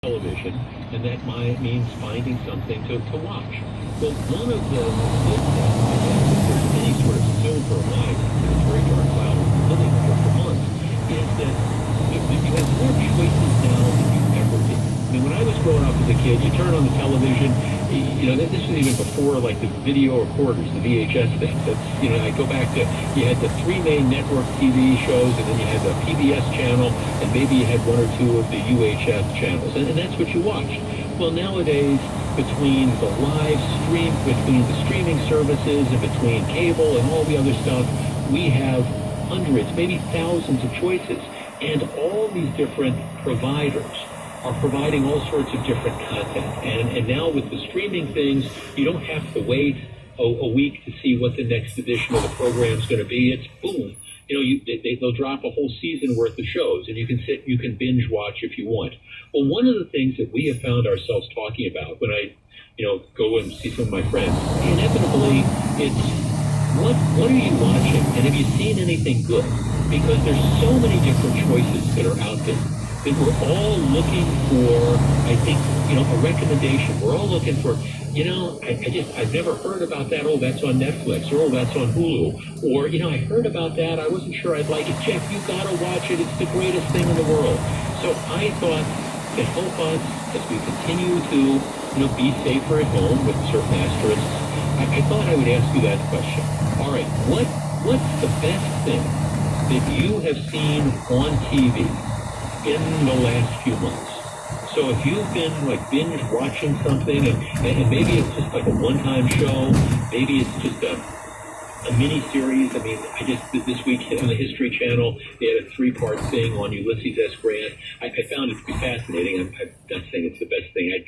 television, and that means finding something to watch. Well, one of the good things, I guess, if there's any sort of silver lining in this very dark cloud we've been living under for months, is that you have more choices now than you ever did. I mean, when I was growing up as a kid, you turn on the television, this was even before, like, the video recorders, the VHS things. That's, I go back to, you had the three main network TV shows, and then you had the PBS channel, and maybe you had one or two of the UHF channels, and that's what you watched. Well, nowadays, between the live stream, between the streaming services, and between cable and all the other stuff, we have hundreds, maybe thousands of choices, and all these different providers are providing all sorts of different content. And now with the streaming things, you don't have to wait a week to see what the next edition of the program is going to be. It's boom. They'll drop a whole season worth of shows, and you can binge watch if you want. Well, one of the things that we have found ourselves talking about when I, go and see some of my friends, inevitably it's what are you watching, and have you seen anything good? Because there's so many different choices that are out there. That we're all looking for, I think, a recommendation. We're all looking for, I've never heard about that. Oh, that's on Netflix. Or, oh, that's on Hulu. Or, I heard about that. I wasn't sure I'd like it. Jeff, you got to watch it. It's the greatest thing in the world. So I thought to help us as we continue to, be safer at home with certain asterisks, I thought I would ask you that question. All right, what's the best thing that you have seen on TV in the last few months? So if you've been binge watching something, and maybe it's just like a one-time show, maybe it's just a mini-series. I mean, this week on the History Channel, they had a 3-part thing on Ulysses S. Grant. I found it to be fascinating. I'm not saying it's the best thing. I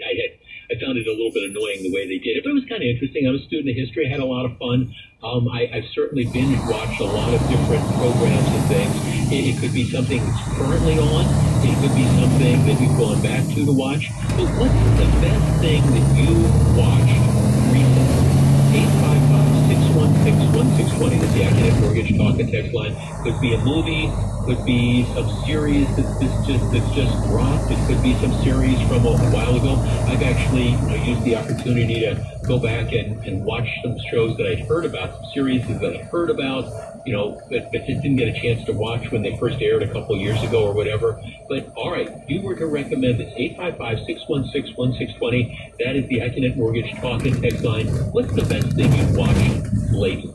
found it a little bit annoying the way they did it, but it was kind of interesting. I'm a student of history. I had a lot of fun. I've certainly binge-watched a lot of different programs and things. It could be something that's currently on. It could be something that you've gone back to watch. But what's the best thing that you watched recently? 855-616-1620. That's the Academic Mortgage Talk and Text line. Could be a movie. Could be some series that's just dropped. It could be some series from a while ago. I've actually used the opportunity to go back and watch some shows that I'd heard about, some series that I'd heard about, but just didn't get a chance to watch when they first aired a couple of years ago or whatever. But all right, if you were to recommend this, 855-616-1620, that is the Academic Mortgage Talk and Text line. What's the best thing you've watched lately?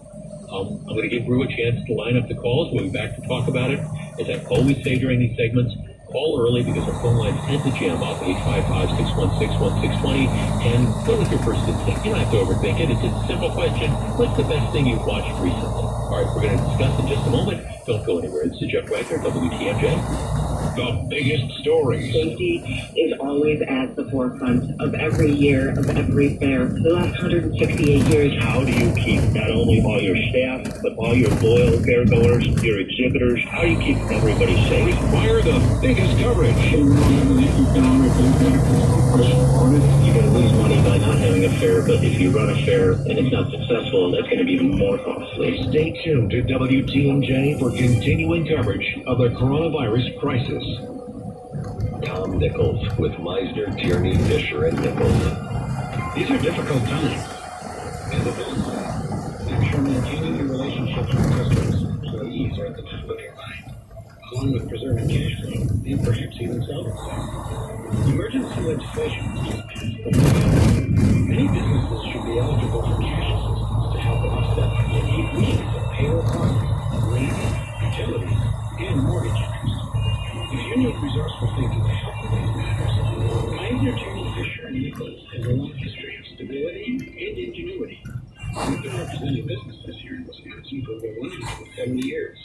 I'm going to give Rue a chance to line up the calls. We'll be back to talk about it. As I always say during these segments, call early because our phone lines tend to jam up. 855-616-1620. And go with your first instinct. You don't have to overthink it. It's just a simple question. What's the best thing you've watched recently? All right, we're going to discuss in just a moment. Don't go anywhere. This is Jeff Wagner, WTMJ. The biggest stories. Safety is always at the forefront of every year, of every fair. For the last 168 years. How do you keep not only all your staff, but all your loyal fairgoers, your exhibitors? How do you keep everybody safe? Require the biggest coverage. You're going to lose money by not having a fair, but if you run a fair and it's not successful, that's going to be even more costly. Stay tuned to WTMJ for continuing coverage of the coronavirus crisis. Tom Nichols with Meisner, Tierney, Fisher, and Nichols. These are difficult times. And the business, make sure maintaining your relationships with customers and employees are at the top of your mind, along with preserving cash flow and perhaps even solvency. Emergency legislation was just passed. Many businesses should be eligible for cash assistance to help offset the 8 weeks of payroll costs, rent, utilities, and mortgage interest. If you need resourceful thinking to help with these matters, Meisner, Tierney, Fisher, and Nichols has a long history of stability and ingenuity. We've been representing businesses here in Wisconsin for over 170 years.